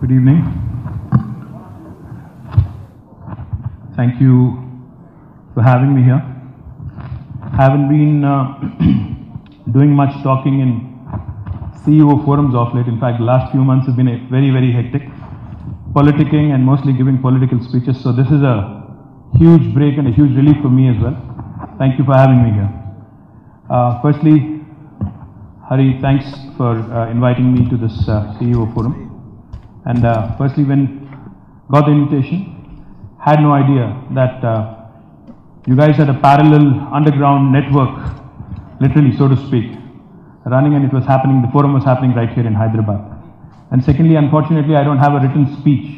Good evening. Thank you for having me here. I haven't been doing much talking in CEO forums of late. In fact, the last few months have been very, very hectic. Politicking and mostly giving political speeches. So this is a huge break and a huge relief for me as well. Thank you for having me here. Firstly, Hari, thanks for inviting me to this CEO forum. And firstly, when got the invitation, had no idea that you guys had a parallel underground network, literally, so to speak, running, and it was happening, the forum was happening right here in Hyderabad. And secondly, unfortunately, I don't have a written speech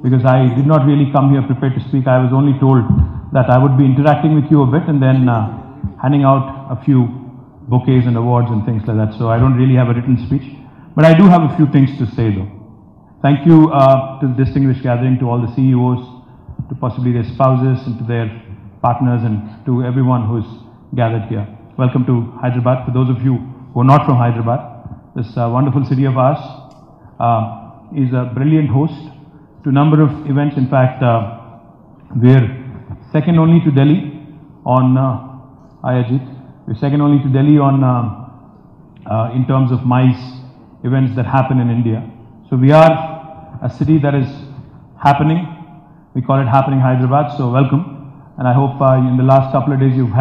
because I did not really come here prepared to speak. I was only told that I would be interacting with you a bit and then handing out a few bouquets and awards and things like that. So I don't really have a written speech, but I do have a few things to say though. Thank you to the distinguished gathering, to all the CEOs, to possibly their spouses and to their partners and to everyone who's gathered here. Welcome to Hyderabad. For those of you who are not from Hyderabad, this wonderful city of ours is a brilliant host to a number of events. In fact, we're second only to Delhi on We're second only to Delhi on in terms of MICE events that happen in India. So we are a city that is happening. We call it Happening Hyderabad. So welcome. And I hope in the last couple of days you've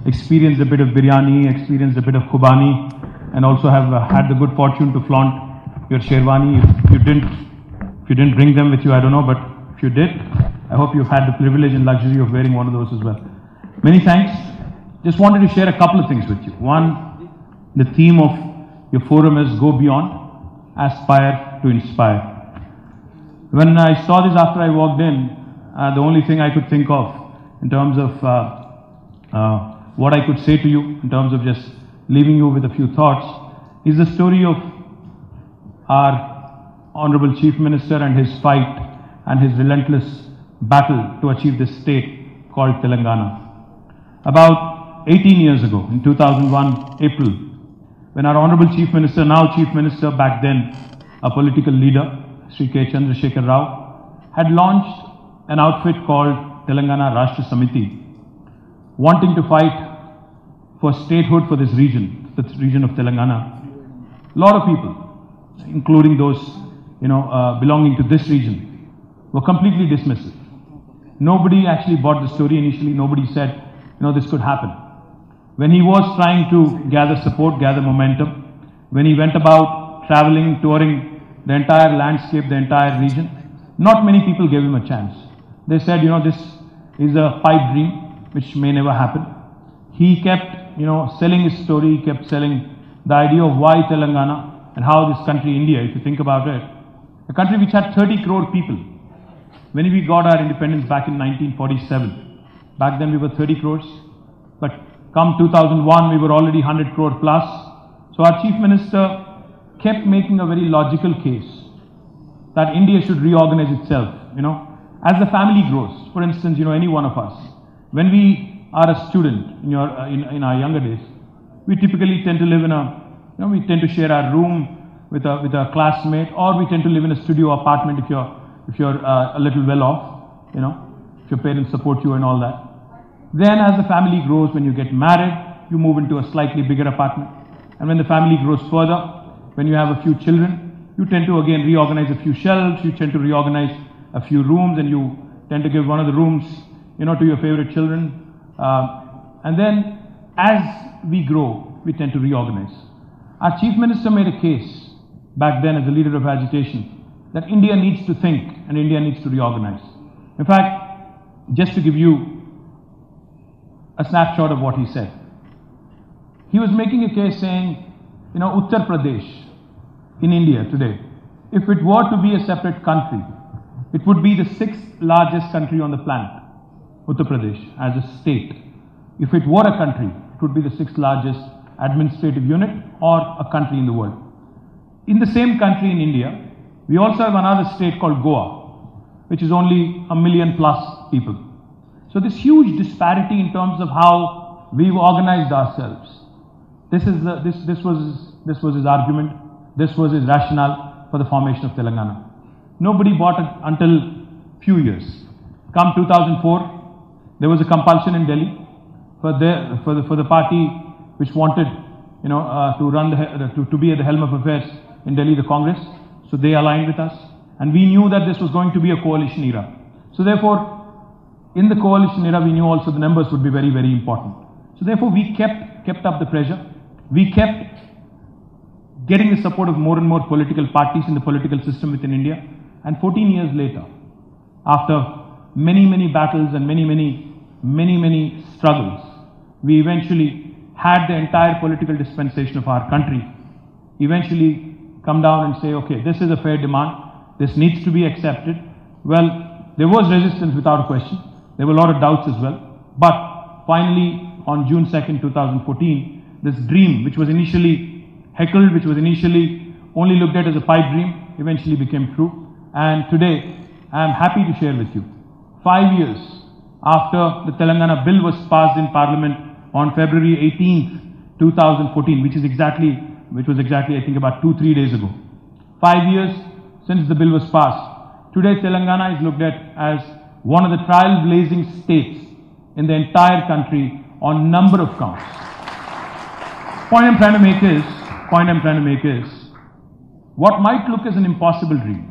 experienced a bit of biryani, experienced a bit of khubani, and also have had the good fortune to flaunt your sherwani. If you didn't bring them with you, I don't know, but if you did, I hope you've had the privilege and luxury of wearing one of those as well. Many thanks. Just wanted to share a couple of things with you. One, the theme of your forum is Go Beyond, Aspire to Inspire. When I saw this after I walked in, the only thing I could think of in terms of what I could say to you, in terms of just leaving you with a few thoughts, is the story of our Honorable Chief Minister and his fight and his relentless battle to achieve this state called Telangana. About 18 years ago, in 2001, April, when our Honorable Chief Minister, now Chief Minister, back then a political leader, Sri K. Chandrasekhar Rao, had launched an outfit called Telangana Rashtra Samiti, wanting to fight for statehood for this region, the region of Telangana. A lot of people, including those belonging to this region, were completely dismissive. Nobody actually bought the story initially. Nobody said, this could happen. When he was trying to gather support, gather momentum, when he went about traveling, touring the entire landscape, the entire region, not many people gave him a chance. They said, this is a pipe dream, which may never happen. He kept, selling his story, he kept selling the idea of why Telangana and how this country, India, if you think about it, a country which had 30 crore people. When we got our independence back in 1947, back then we were 30 crores, but come 2001, we were already 100 crore plus. So our Chief Minister kept making a very logical case that India should reorganize itself, as the family grows. For instance, any one of us, when we are a student in our younger days, we typically tend to live in we tend to share our room with a classmate, or we tend to live in a studio apartment if you're a little well off, if your parents support you and all that. Then as the family grows, when you get married, you move into a slightly bigger apartment. And when the family grows further, when you have a few children, you tend to again reorganize a few shelves, you tend to reorganize a few rooms, and you tend to give one of the rooms, to your favorite children. And then as we grow, we tend to reorganize. Our Chief Minister made a case back then as the leader of agitation that India needs to think and India needs to reorganize. In fact, just to give you a snapshot of what he said. He was making a case saying, Uttar Pradesh in India today, if it were to be a separate country, it would be the 6th largest country on the planet, Uttar Pradesh, as a state. If it were a country, it would be the 6th largest administrative unit or a country in the world. In the same country in India, we also have another state called Goa, which is only 1 million plus people. So this huge disparity in terms of how we've organized ourselves. This was his argument. This was his rationale for the formation of Telangana. nobody bought it until few years. Come 2004, there was a compulsion in Delhi for the party which wanted, to run to be at the helm of affairs in Delhi, the Congress. So they aligned with us, and we knew that this was going to be a coalition era. So therefore, in the coalition era, we knew also the numbers would be very, very important. So therefore, we kept up the pressure. We kept getting the support of more and more political parties in the political system within India. And 14 years later, after many, many battles and many struggles, we eventually had the entire political dispensation of our country eventually come down and say, okay, this is a fair demand, this needs to be accepted. Well, there was resistance without a question. There were a lot of doubts as well. But finally, on June 2nd, 2014, this dream, which was initially heckled, which was initially only looked at as a pipe dream, eventually became true. And today, I am happy to share with you, 5 years after the Telangana bill was passed in Parliament on February 18th, 2014, which was exactly, I think, about 2-3 days ago. 5 years since the bill was passed. Today, Telangana is looked at as one of the trailblazing states in the entire country on number of counts. Point I'm trying to make is, what might look as an impossible dream,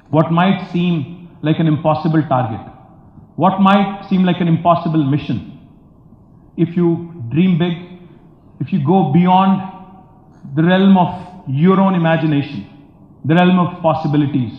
what might seem like an impossible target, what might seem like an impossible mission, if you dream big, if you go beyond the realm of your own imagination, the realm of possibilities,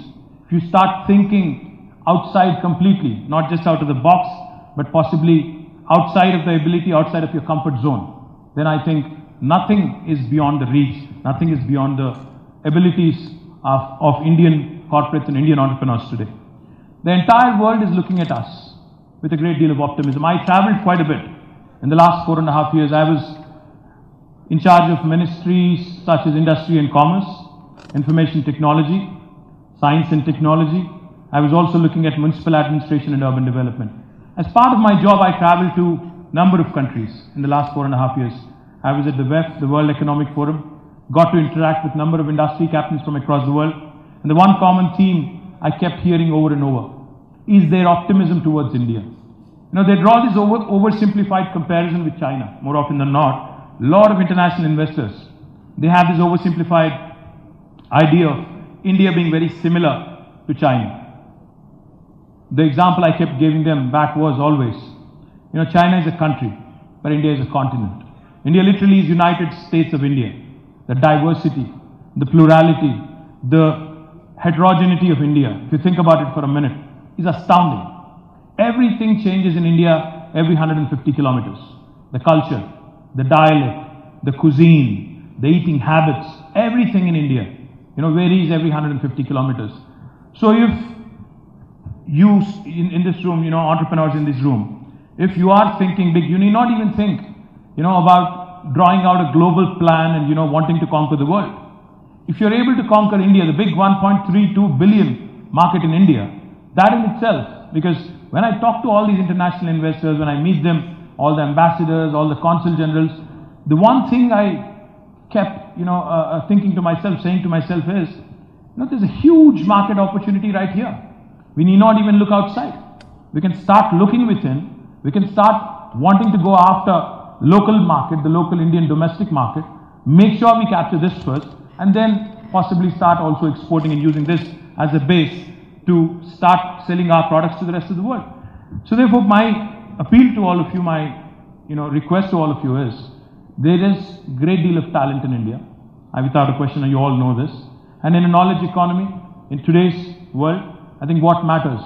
if you start thinking outside completely, not just out of the box, but possibly outside of the ability, outside of your comfort zone, then I think nothing is beyond the reach, nothing is beyond the abilities of Indian corporates and Indian entrepreneurs today. The entire world is looking at us with a great deal of optimism. I traveled quite a bit. In the last 4.5 years, I was in charge of ministries such as Industry and Commerce, Information Technology, Science and Technology. I was also looking at Municipal Administration and Urban Development. As part of my job, I traveled to a number of countries in the last 4.5 years. I was at the WEF, the World Economic Forum, got to interact with a number of industry captains from across the world. And the one common theme I kept hearing over and over is their optimism towards India. They draw this oversimplified comparison with China, more often than not. A lot of international investors, they have this oversimplified idea of India being very similar to China. The example I kept giving them back was always, China is a country, but India is a continent. India literally is United States of India. The diversity, the plurality, the heterogeneity of India, if you think about it for a minute, is astounding. Everything changes in India every 150 kilometers. The culture, the dialect, the cuisine, the eating habits, everything in India, varies every 150 kilometers. So if you, in this room, entrepreneurs in this room, if you are thinking big, you need not even think, about drawing out a global plan and, wanting to conquer the world. If you're able to conquer India, the big 1.32 billion market in India, that in itself, because when I talk to all these international investors, when I meet them, all the ambassadors, all the consul generals, the one thing I kept, thinking to myself, saying to myself is, there's a huge market opportunity right here. We need not even look outside. We can start looking within. We can start wanting to go after the local market, the local Indian domestic market, make sure we capture this first, and then possibly start also exporting and using this as a base to start selling our products to the rest of the world. So therefore, my appeal to all of you, my request to all of you is, there is a great deal of talent in India. Without a question, you all know this. And in a knowledge economy, in today's world, I think what matters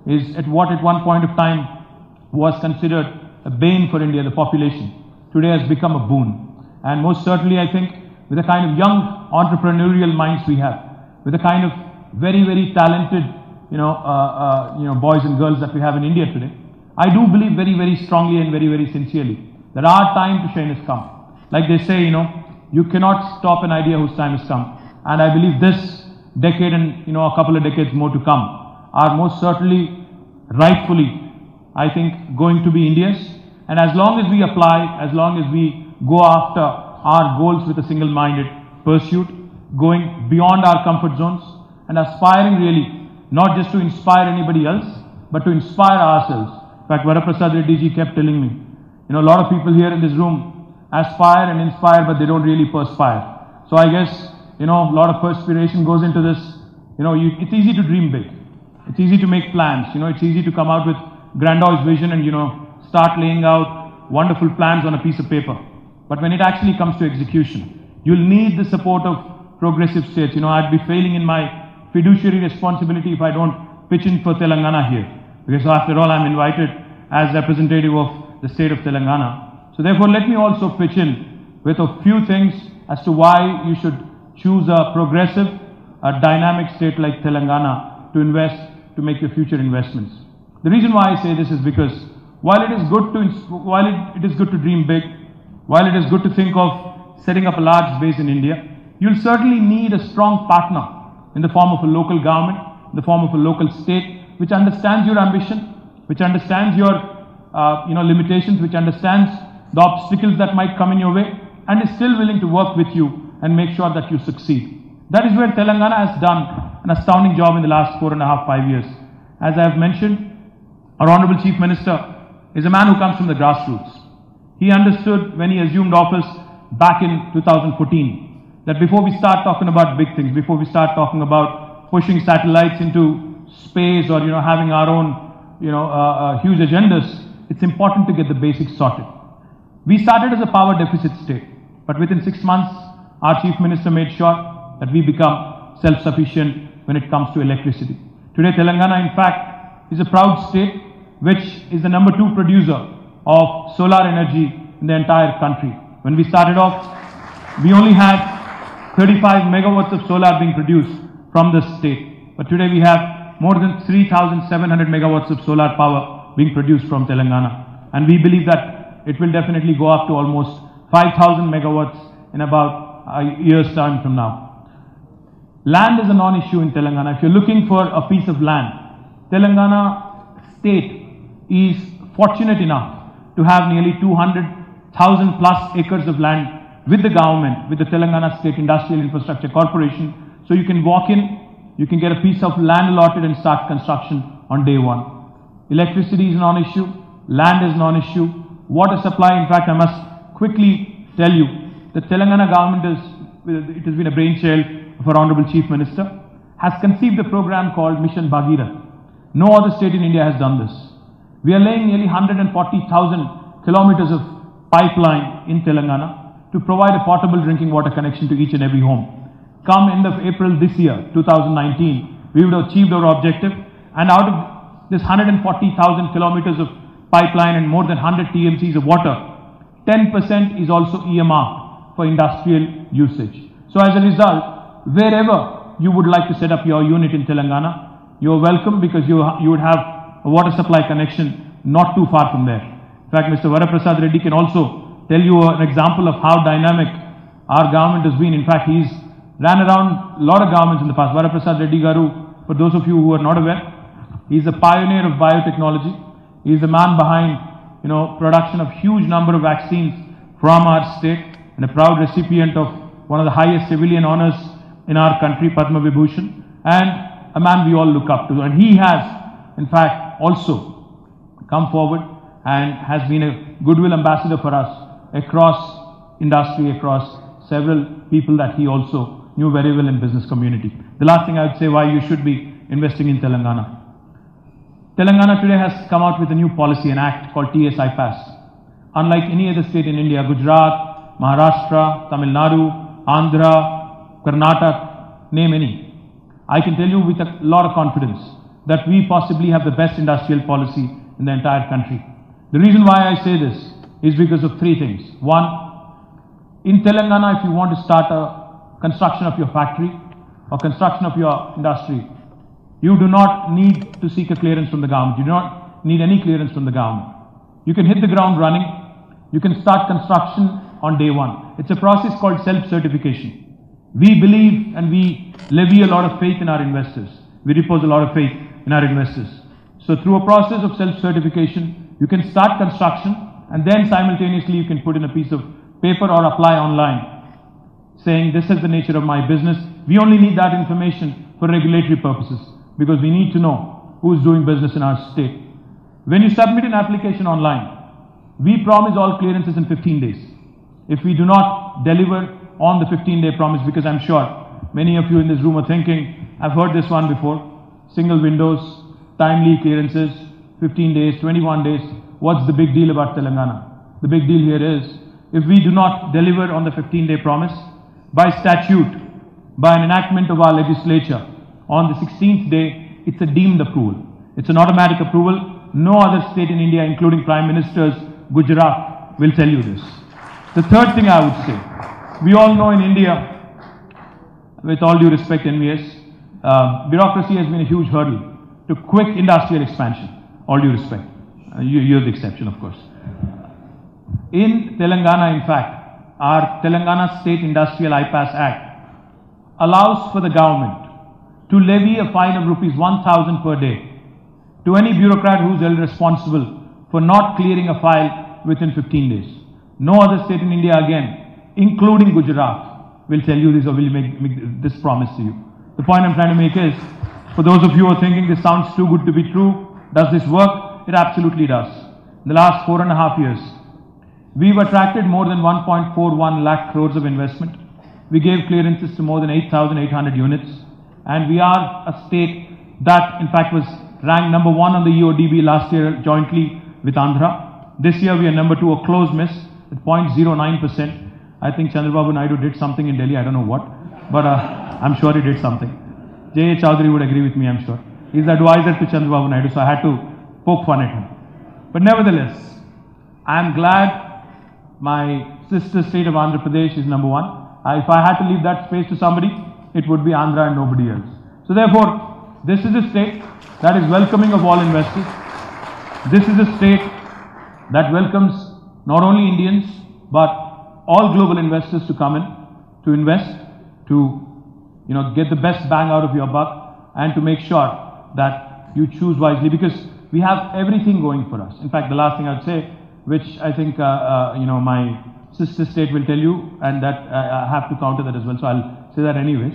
is what at one point of time was considered a bane for India, the population, today has become a boon. And most certainly, I think, with the kind of young entrepreneurial minds we have, with the kind of very, very talented, boys and girls that we have in India today, I do believe very, very strongly and very, very sincerely that our time to shine has come. Like they say, you cannot stop an idea whose time has come. And I believe this decade and, a couple of decades more to come are most certainly, rightfully, I think, going to be India's. And as long as we apply, as long as we go after our goals with a single-minded pursuit, going beyond our comfort zones and aspiring really not just to inspire anybody else, but to inspire ourselves. In fact, Varaprasad Reddy ji kept telling me, a lot of people here in this room aspire and inspire, but they don't really perspire. So I guess, a lot of perspiration goes into this. It's easy to dream big. It's easy to make plans. It's easy to come out with grandiose vision and, start laying out wonderful plans on a piece of paper. But when it actually comes to execution, you'll need the support of progressive states. I'd be failing in my fiduciary responsibility if I don't pitch in for Telangana here. Because after all, I'm invited as representative of the state of Telangana. So therefore, let me also pitch in with a few things as to why you should choose a progressive, a dynamic state like Telangana to invest, to make your future investments. The reason why I say this is because while it is good to dream big, while it is good to think of setting up a large base in India, you'll certainly need a strong partner in the form of a local government, in the form of a local state, which understands your ambition, which understands your limitations, which understands the obstacles that might come in your way, and is still willing to work with you and make sure that you succeed. That is where Telangana has done an astounding job in the last 4.5, 5 years. As I have mentioned, our Honorable Chief Minister is a man who comes from the grassroots. He understood when he assumed office back in 2014 that before we start talking about big things, before we start talking about pushing satellites into space or having our own huge agendas, it's important to get the basics sorted. We started as a power deficit state, but within 6 months, our Chief Minister made sure that we become self-sufficient when it comes to electricity. Today, Telangana, in fact, is a proud state which is the number 2 producer of solar energy in the entire country. When we started off, we only had 35 megawatts of solar being produced from the state. But today we have more than 3,700 megawatts of solar power being produced from Telangana. And we believe that it will definitely go up to almost 5,000 megawatts in about a year's time from now. Land is a non-issue in Telangana. If you're looking for a piece of land, Telangana state is fortunate enough to have nearly 200,000 plus acres of land with the government, with the Telangana State Industrial Infrastructure Corporation. So you can walk in, you can get a piece of land allotted and start construction on day one. Electricity is a non-issue, land is non-issue, water supply. In fact, I must quickly tell you, the Telangana government it has been a brainchild of our Honorable Chief Minister, has conceived a program called Mission Bhagirath. No other state in India has done this. We are laying nearly 140,000 kilometers of pipeline in Telangana to provide a potable drinking water connection to each and every home. Come end of April this year, 2019, we would have achieved our objective, and out of this 140,000 kilometers of pipeline and more than 100 TMCs of water, 10% is also earmarked for industrial usage. So as a result, wherever you would like to set up your unit in Telangana, you are welcome, because you would have a water supply connection not too far from there. In fact, Mr. Varaprasad Reddy can also tell you an example of how dynamic our government has been. In fact, he's ran around a lot of governments in the past. Varaprasad Reddy Garu, for those of you who are not aware, he's a pioneer of biotechnology. He's the man behind, production of huge number of vaccines from our state, and a proud recipient of one of the highest civilian honors in our country, Padma Vibhushan, and a man we all look up to. And he has, in fact, also come forward and has been a goodwill ambassador for us across industry, across several people that he also knew very well in business community. The last thing I would say why you should be investing in Telangana. Telangana today has come out with a new policy, an act called TRS Pass. Unlike any other state in India, Gujarat, Maharashtra, Tamil Nadu, Andhra, Karnataka, name any, I can tell you with a lot of confidence that we possibly have the best industrial policy in the entire country. The reason why I say this is because of 3 things. One, in Telangana, if you want to start a construction of your factory or construction of your industry, you do not need to seek a clearance from the government. You do not need any clearance from the government. You can hit the ground running. You can start construction on day one. It's a process called self-certification. We believe and we levy a lot of faith in our investors. We repose a lot of faith in our investors. So through a process of self-certification, you can start construction, and then simultaneously you can put in a piece of paper or apply online saying this is the nature of my business. We only need that information for regulatory purposes. because we need to know who's doing business in our state. When you submit an application online, we promise all clearances in 15 days. If we do not deliver on the 15-day promise, because I'm sure many of you in this room are thinking, I've heard this one before, single windows, timely clearances, 15 days, 21 days, what's the big deal about Telangana? The big deal here is, if we do not deliver on the 15-day promise, by statute, by an enactment of our legislature, on the 16th day, it's a deemed approval. It's an automatic approval. No other state in India, including Prime Ministers, Gujarat, will tell you this. The third thing I would say, we all know in India, with all due respect, NVS, bureaucracy has been a huge hurdle to quick industrial expansion. All due respect. You're the exception, of course. In Telangana, in fact, our Telangana State Industrial IPAS Act allows for the government to levy a fine of rupees 1,000 per day to any bureaucrat who is held responsible for not clearing a file within 15 days. No other state in India, again, including Gujarat, will tell you this or will make this promise to you. The point I'm trying to make is, for those of you who are thinking this sounds too good to be true, does this work? It absolutely does. In the last 4.5 years, we've attracted more than 1.41 lakh crores of investment. We gave clearances to more than 8,800 units. And we are a state that, in fact, was ranked number 1 on the EODB last year jointly with Andhra. This year we are number 2, a close miss at 0.09%. I think Chandrababu Naidu did something in Delhi, I don't know what, but I'm sure he did something. J.A. Chowdhury would agree with me, I'm sure. He's the advisor to Chandrababu Naidu, so I had to poke fun at him. But nevertheless, I'm glad my sister state of Andhra Pradesh is number 1. If I had to leave that space to somebody, it would be Andhra and nobody else. So therefore, this is a state that is welcoming of all investors. This is a state that welcomes not only Indians, but all global investors to come in, to invest, to get the best bang out of your buck, and to make sure that you choose wisely, because we have everything going for us. In fact, the last thing I'd say, which I think my sister state will tell you, and that I have to counter that as well, so I'll say that anyways.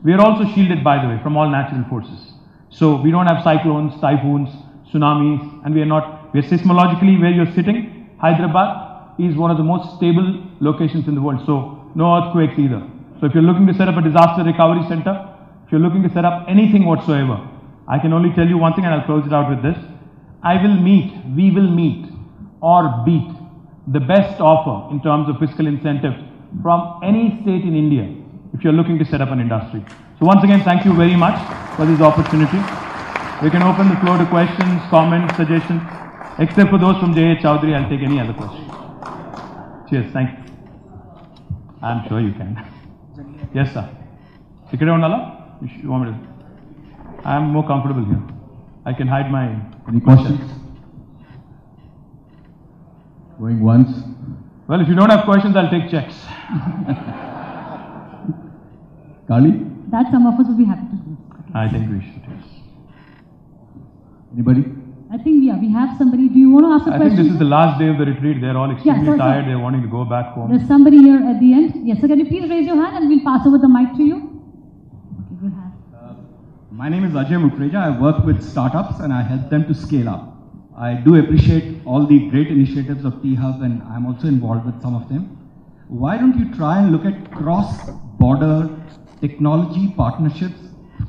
We are also shielded, by the way, from all natural forces. So we don't have cyclones, typhoons, tsunamis, and we are seismologically where you're sitting. Hyderabad is one of the most stable locations in the world, so no earthquakes either. So if you're looking to set up a disaster recovery center, if you're looking to set up anything whatsoever, I can only tell you one thing, and I'll close it out with this. We will meet or beat the best offer in terms of fiscal incentive from any state in India if you're looking to set up an industry. So once again, thank you very much for this opportunity. We can open the floor to questions, comments, suggestions. Except for those from J.A. Chowdhury, I'll take any other questions. Cheers, thank you. I'm sure you can. Yes, sir. You want me to? I'm more comfortable here. I can hide my... Any questions? Going once. Well, if you don't have questions, I'll take checks. Kali? That some of us will be happy to do. I think we should, yes. Anybody? I think, yeah, we have somebody. Do you want to ask a question? I think this is the last day of the retreat. They're all extremely tired. They're wanting to go back home. There's somebody here at the end. Yes, sir. Can you please raise your hand and we'll pass over the mic to you? Okay, go ahead. My name is Ajay Mukreja. I work with startups and I help them to scale up. I do appreciate all the great initiatives of T-Hub, and I'm also involved with some of them. Why don't you try and look at cross-border technology partnerships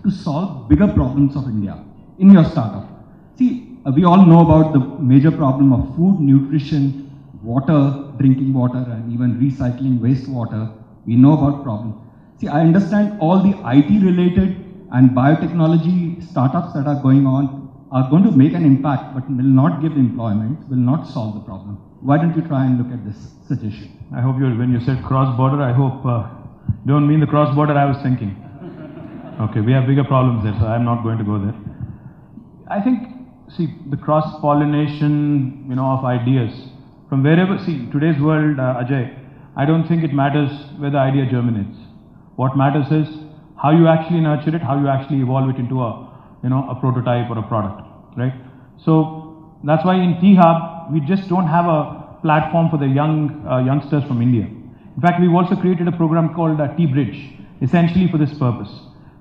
to solve bigger problems of India in your startup? See, we all know about the major problem of food, nutrition, water, drinking water, and even recycling wastewater. We know about problems. See, I understand all the IT-related and biotechnology startups that are going on are going to make an impact, but will not give employment, will not solve the problem. Why don't you try and look at this suggestion? I hope when you said cross-border, I hope you don't mean the cross-border I was thinking. Okay, we have bigger problems there, so I'm not going to go there. I think, see, the cross-pollination, of ideas from wherever, today's world, Ajay, I don't think it matters where the idea germinates. What matters is how you actually nurture it, how you actually evolve it into a prototype or a product, right? So that's why in T-Hub, we just don't have a platform for the youngsters from India. In fact, we've also created a program called T-Bridge, essentially for this purpose.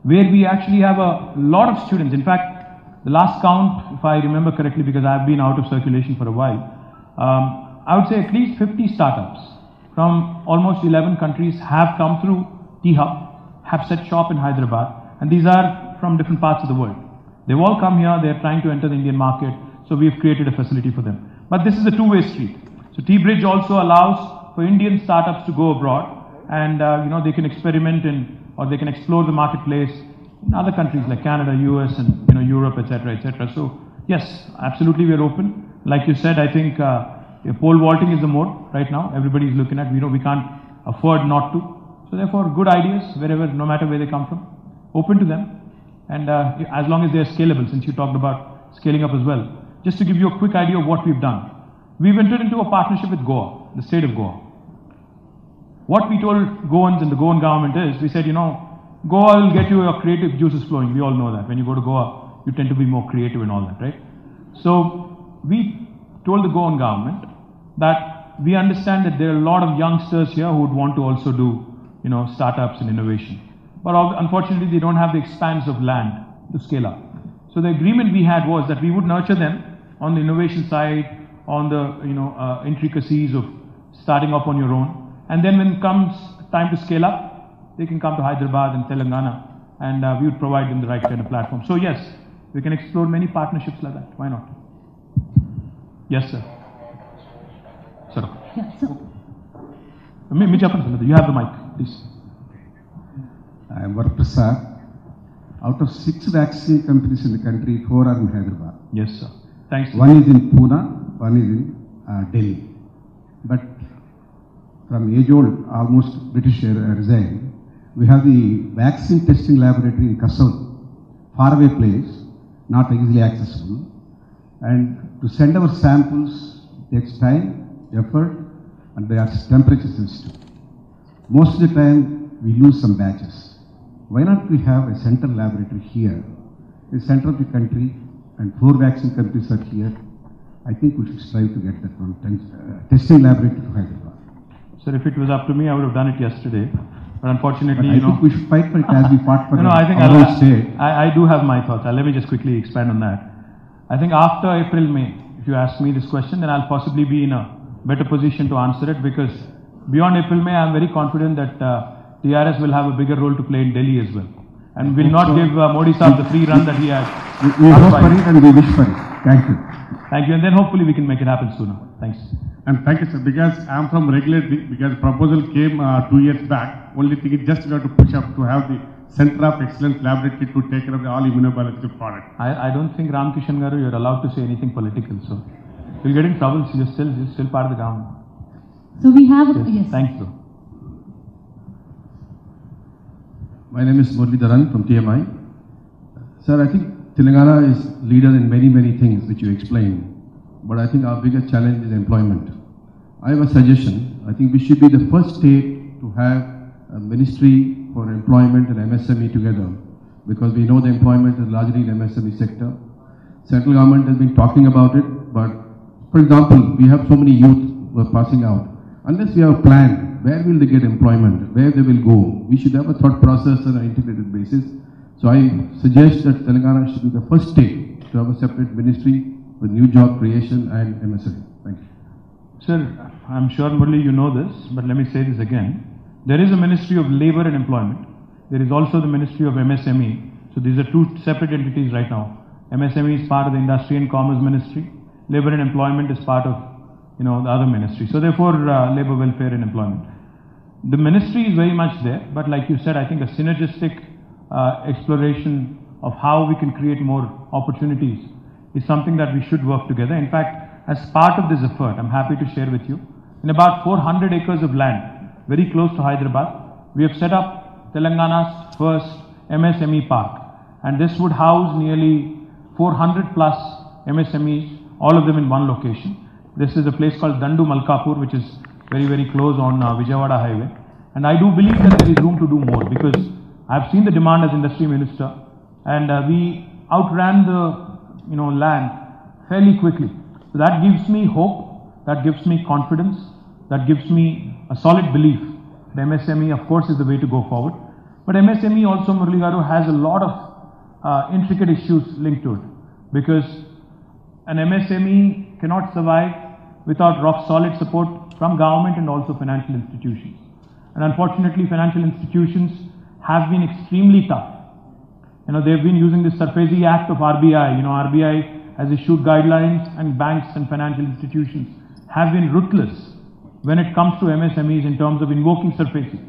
where we actually have a lot of students. In fact, the last count, if I remember correctly, because I've been out of circulation for a while, I would say at least 50 startups from almost 11 countries have come through T-Hub, have set shop in Hyderabad, and these are from different parts of the world. They've all come here, they're trying to enter the Indian market, so we've created a facility for them. But this is a two-way street. So T-Bridge also allows for Indian startups to go abroad, and they can experiment or they can explore the marketplace in other countries like Canada, US, and Europe, etc., etc. So yes, absolutely, we're open. Like you said, I think pole vaulting is the mode right now. Everybody's looking at. We can't afford not to. So therefore, good ideas wherever, no matter where they come from, open to them. And as long as they are scalable, since you talked about scaling up as well. Just to give you a quick idea of what we've done. We've entered into a partnership with Goa, the state of Goa. What we told Goans and the Goan government is, we said, Goa will get you your creative juices flowing. We all know that. When you go to Goa, you tend to be more creative and all that, right? So we told the Goan government that we understand that there are a lot of youngsters here who would want to also do, startups and innovation. But unfortunately, they don't have the expanse of land to scale up. So the agreement we had was that we would nurture them on the innovation side, on the intricacies of starting up on your own. And then when it comes time to scale up, they can come to Hyderabad and Telangana, and we would provide them the right kind of platform. So yes, we can explore many partnerships like that. Why not? Yes, sir. Sir. Yeah, so You have the mic, please. I am Prasad. Out of 6 vaccine companies in the country, 4 are in Hyderabad. Yes, sir. Thanks. One is in Pune, one is in Delhi. But from age old, almost British resigned, we have the vaccine testing laboratory in Kasol, faraway place, not easily accessible. And to send our samples takes time, effort, and they are temperature sensitive. Most of the time, we lose some batches. Why not we have a central laboratory here, in the center of the country, and 4 vaccine companies are here. I think we should strive to get that one testing laboratory to Hyderabad. Sir, if it was up to me, I would have done it yesterday. But unfortunately, I think we should fight for it as we fought for I think our own state. I do have my thoughts. Let me just quickly expand on that. I think after April, May, if you ask me this question, then I'll possibly be in a better position to answer it, because beyond April, May, I'm very confident that TRS will have a bigger role to play in Delhi as well. And will not give Modi Saab the free run that he has. We hope for it and we wish for it. Thank you. Thank you. And then hopefully we can make it happen sooner. Thanks. And thank you, sir. Because I am from regulatory, because proposal came 2 years back. Only thing is just to push up to have the Center of Excellence Laboratory to take care of all immunobiological products. I don't think Ram Kishan Garu, you're allowed to say anything political. So you'll get in trouble. So you're still part of the government. So we have, yes. Thank you. My name is Muralidharan from TMI. Sir, I think Telangana is leader in many things which you explained. But I think our biggest challenge is employment. I have a suggestion. I think we should be the first state to have a ministry for employment and MSME together, because we know the employment is largely in MSME sector. Central government has been talking about it, but for example, we have so many youth who are passing out. Unless we have a plan, where will they get employment, where they will go? We should have a thought process on an integrated basis. So I suggest that Telangana should be the first state to have a separate ministry with new job creation and MSME. Thank you. Sir, I'm sure Murali you know this, but let me say this again. There is a Ministry of Labour and Employment. There is also the Ministry of MSME. So these are 2 separate entities right now. MSME is part of the Industry and Commerce Ministry. Labour and Employment is part of the other ministry. So therefore, Labour, Welfare and Employment. The ministry is very much there, but like you said, I think a synergistic exploration of how we can create more opportunities is something that we should work together. In fact, as part of this effort, I'm happy to share with you, in about 400 acres of land, very close to Hyderabad, we have set up Telangana's first MSME park. And this would house nearly 400 plus MSMEs, all of them in one location. This is a place called Dandu Malkapur, which is very close on Vijayawada highway. And I do believe that there is room to do more, because I've seen the demand as industry minister, and we outran the land fairly quickly. So that gives me hope, that gives me confidence, that gives me a solid belief. The MSME, of course, is the way to go forward. But MSME also, Murali Garu, has a lot of intricate issues linked to it, because an MSME cannot survive without rock solid support from government and also financial institutions. And unfortunately, financial institutions have been extremely tough. They've been using the SARFAESI Act of RBI. RBI has issued guidelines, and banks and financial institutions have been ruthless when it comes to MSMEs in terms of invoking SARFAESI.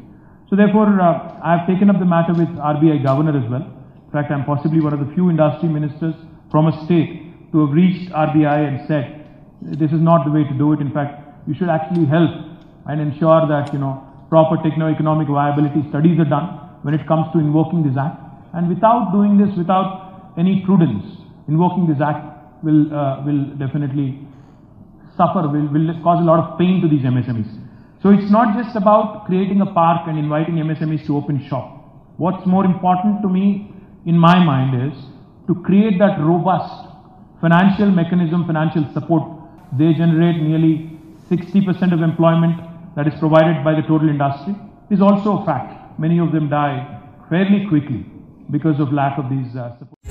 So therefore, I have taken up the matter with RBI governor as well. In fact, I am possibly one of the few industry ministers from a state to have reached RBI and said, this is not the way to do it. In fact, you should actually help and ensure that, proper techno-economic viability studies are done when it comes to invoking this act. And without doing this, without any prudence, invoking this act will definitely suffer, will cause a lot of pain to these MSMEs. So it's not just about creating a park and inviting MSMEs to open shop. What's more important to me, in my mind, is to create that robust financial mechanism, financial support. They generate nearly 60% of employment that is provided by the total industry. It is also a fact. Many of them die fairly quickly because of lack of these support.